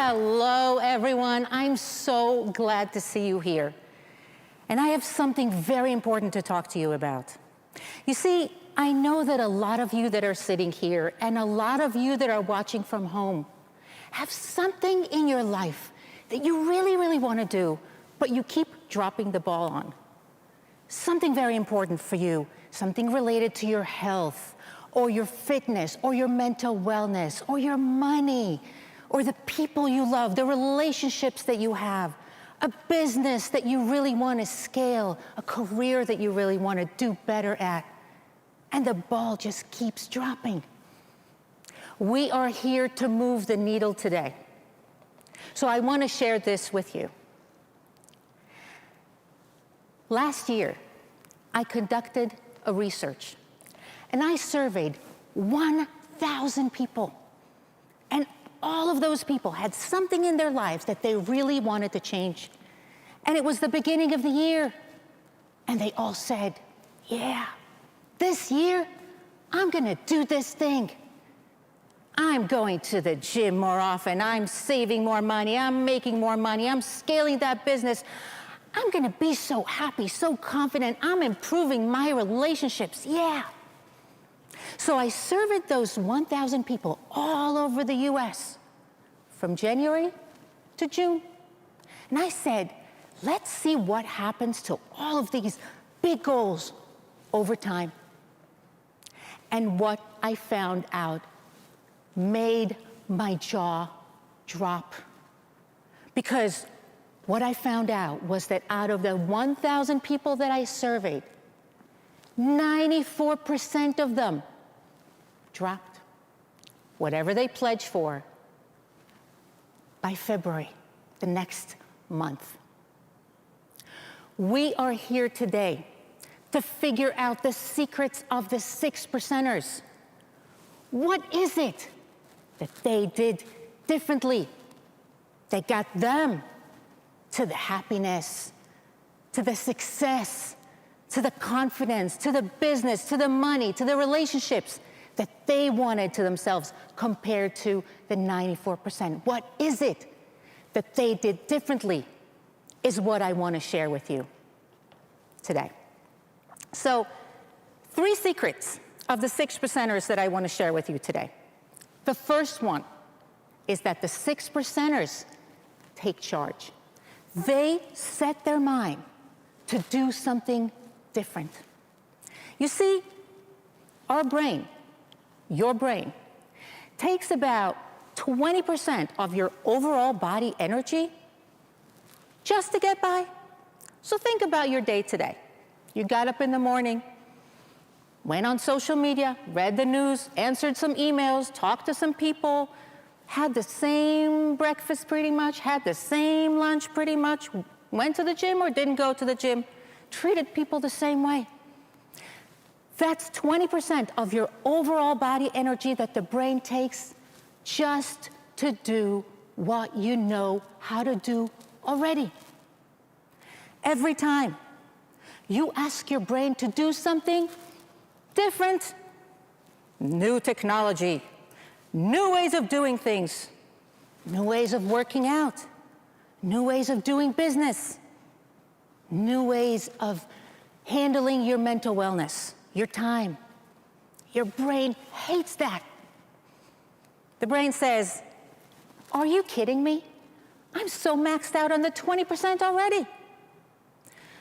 Hello, everyone. I'm so glad to see you here. And I have something very important to talk to you about. You see, I know that a lot of you that are sitting here and a lot of you that are watching from home have something in your life that you really, really want to do, but you keep dropping the ball on. Something very important for you, something related to your health, or your fitness, or your mental wellness, or your money, or the people you love, the relationships that you have, a business that you really want to scale, a career that you really want to do better at, and the ball just keeps dropping. We are here to move the needle today. So I want to share this with you. Last year, I conducted a research, and I surveyed 1,000 people. And all of those people had something in their lives that they really wanted to change. And it was the beginning of the year. And they all said, yeah, this year, I'm gonna do this thing. I'm going to the gym more often. I'm saving more money. I'm making more money. I'm scaling that business. I'm gonna be so happy, so confident. I'm improving my relationships, yeah. So I surveyed those 1,000 people all over the US from January to June. And I said, let's see what happens to all of these big goals over time. And what I found out made my jaw drop. Because what I found out was that out of the 1,000 people that I surveyed, 94% of them dropped whatever they pledged for by February, the next month. We are here today to figure out the secrets of the 6%ers. What is it that they did differently that got them to the happiness, to the success, to the confidence, to the business, to the money, to the relationships that they wanted to themselves compared to the 94%. What is it that they did differently is what I want to share with you today. So 3 secrets of the 6%ers that I want to share with you today. The first one is that the 6%ers take charge. They set their mind to do something different. You see, our brain, your brain, takes about 20% of your overall body energy just to get by. So think about your day today. You got up in the morning, went on social media, read the news, answered some emails, talked to some people, had the same breakfast pretty much, had the same lunch pretty much, went to the gym or didn't go to the gym, treated people the same way. That's 20% of your overall body energy that the brain takes just to do what you know how to do already. Every time you ask your brain to do something different, new technology, new ways of doing things, new ways of working out, new ways of doing business, new ways of handling your mental wellness, your time. Your brain hates that. The brain says, are you kidding me? I'm so maxed out on the 20% already.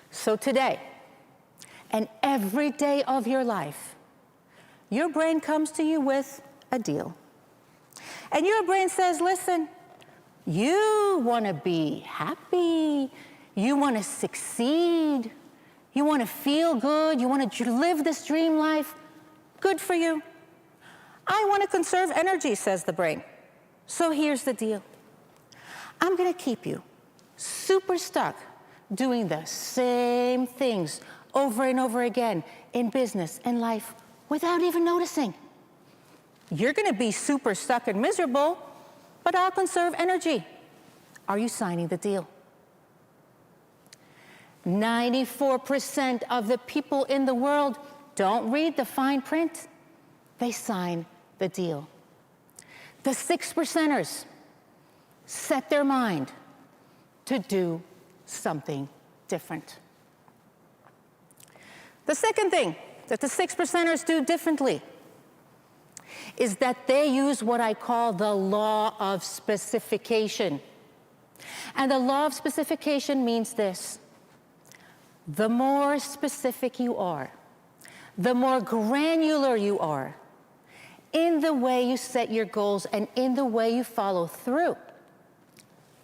So today, and every day of your life, your brain comes to you with a deal. And your brain says, listen, you want to be happy, you want to succeed, you want to feel good, you want to live this dream life, good for you. I want to conserve energy, says the brain. So here's the deal. I'm going to keep you super stuck doing the same things over and over again in business and life without even noticing. You're going to be super stuck and miserable, but I'll conserve energy. Are you signing the deal? 94% of the people in the world don't read the fine print. They sign the deal. The 6%ers set their mind to do something different. The second thing that the 6%ers do differently is that they use what I call the law of specification. And the law of specification means this: the more specific you are, the more granular you are in the way you set your goals and in the way you follow through,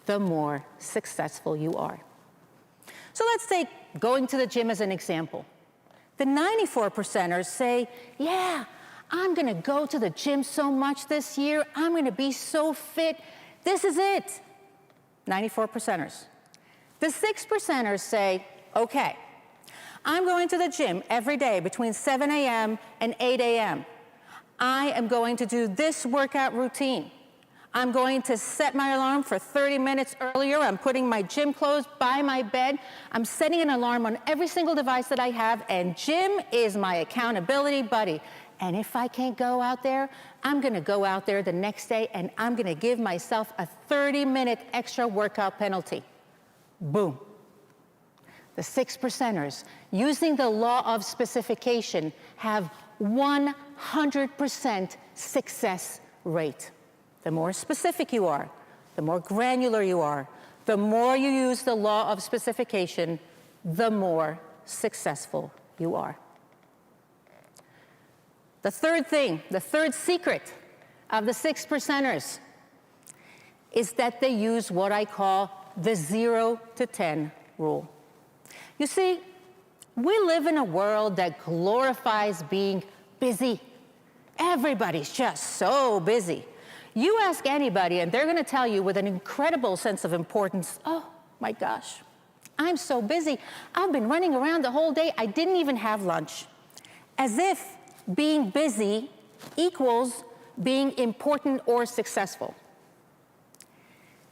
the more successful you are. So let's take going to the gym as an example. The 94%ers say, yeah, I'm gonna go to the gym so much this year, I'm gonna be so fit, this is it. 94%ers. The 6%ers say, okay, I'm going to the gym every day between 7 a.m. and 8 a.m. I am going to do this workout routine. I'm going to set my alarm for 30 minutes earlier. I'm putting my gym clothes by my bed. I'm setting an alarm on every single device that I have, and gym is my accountability buddy. And if I can't go out there, I'm gonna go out there the next day and I'm gonna give myself a 30-minute extra workout penalty. Boom. The 6%ers, using the law of specification, have 100% success rate. The more specific you are, the more granular you are, the more you use the law of specification, the more successful you are. The third thing, the third secret of the 6%ers is that they use what I call the 0 to 10 rule. You see, we live in a world that glorifies being busy. Everybody's just so busy. You ask anybody and they're gonna tell you with an incredible sense of importance, oh my gosh, I'm so busy. I've been running around the whole day. I didn't even have lunch. As if being busy equals being important or successful.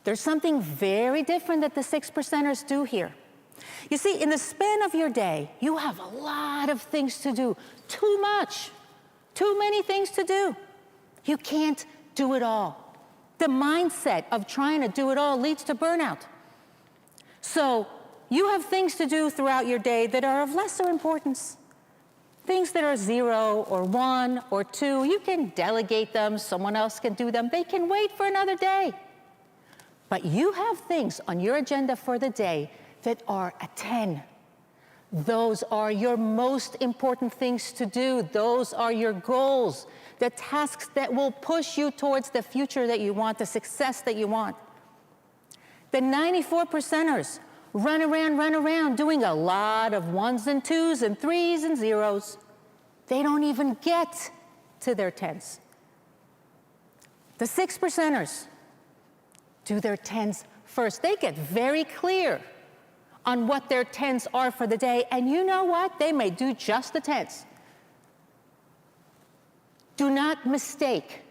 There's something very different that the 6%ers do here. You see, in the span of your day, you have a lot of things to do. Too much, too many things to do. You can't do it all. The mindset of trying to do it all leads to burnout. So you have things to do throughout your day that are of lesser importance. Things that are 0 or 1 or 2, you can delegate them, someone else can do them, they can wait for another day. But you have things on your agenda for the day that are a 10. Those are your most important things to do. Those are your goals, the tasks that will push you towards the future that you want, the success that you want. The 94%ers run around doing a lot of 1s and 2s and 3s and 0s. They don't even get to their 10s. The 6%ers do their 10s first. They get very clear on what their 10s are for the day, and you know what? They may do just the 10s. Do not mistake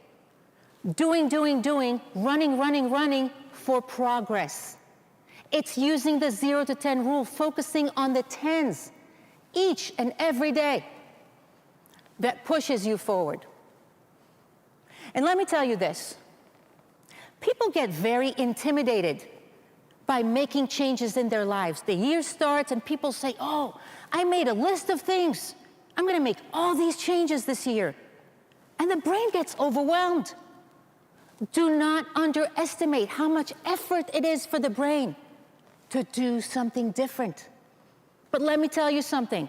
doing, running for progress. It's using the 0 to 10 rule, focusing on the 10s each and every day that pushes you forward. And let me tell you this. People get very intimidated by making changes in their lives. The year starts and people say, oh, I made a list of things. I'm gonna make all these changes this year. And the brain gets overwhelmed. Do not underestimate how much effort it is for the brain to do something different. But let me tell you something.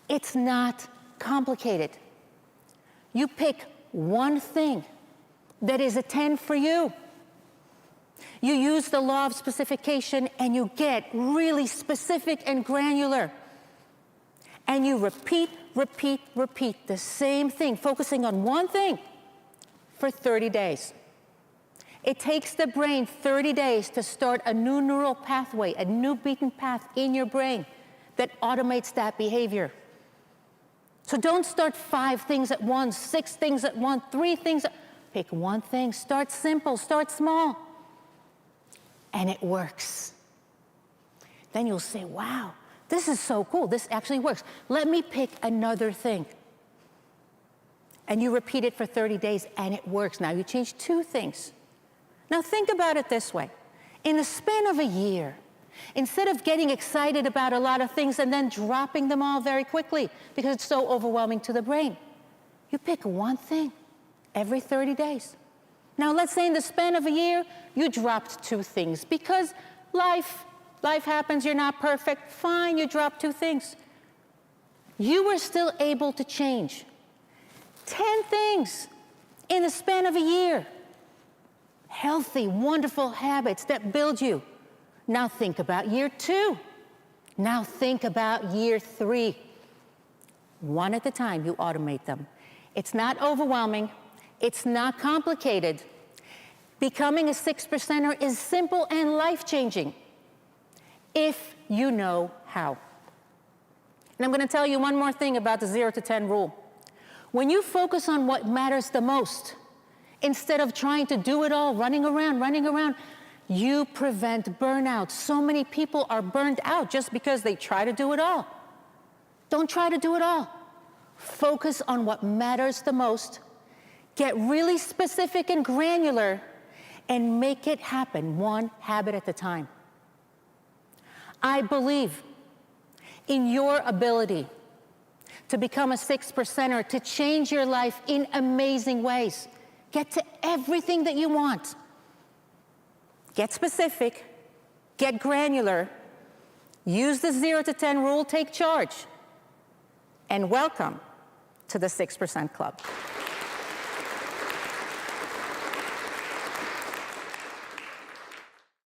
It's not complicated. You pick one thing that is a 10 for you. You use the law of specification and you get really specific and granular. And you repeat the same thing, focusing on one thing for 30 days. It takes the brain 30 days to start a new neural pathway, a new beaten path in your brain that automates that behavior. So don't start 5 things at once, 6 things at once, 3 things. Pick one thing, start simple, start small. And it works. Then you'll say, wow, this is so cool, this actually works. Let me pick another thing. And you repeat it for 30 days and it works. Now you change 2 things. Now think about it this way. In the span of a year, instead of getting excited about a lot of things and then dropping them all very quickly because it's so overwhelming to the brain, you pick one thing every 30 days. Now let's say in the span of a year, you dropped 2 things because life happens, you're not perfect, fine, you dropped 2 things. You were still able to change 10 things in the span of a year. Healthy, wonderful habits that build you. Now think about year 2. Now think about year 3. One at a time, you automate them. It's not overwhelming. It's not complicated. Becoming a 6%er is simple and life-changing if you know how. And I'm going to tell you one more thing about the 0 to 10 rule. When you focus on what matters the most, instead of trying to do it all, running around, you prevent burnout. So many people are burned out just because they try to do it all. Don't try to do it all. Focus on what matters the most. Get really specific and granular and make it happen one habit at a time. I believe in your ability to become a 6%er, to change your life in amazing ways. Get to everything that you want. Get specific, get granular, use the 0 to 10 rule, take charge, and welcome to the 6% Club.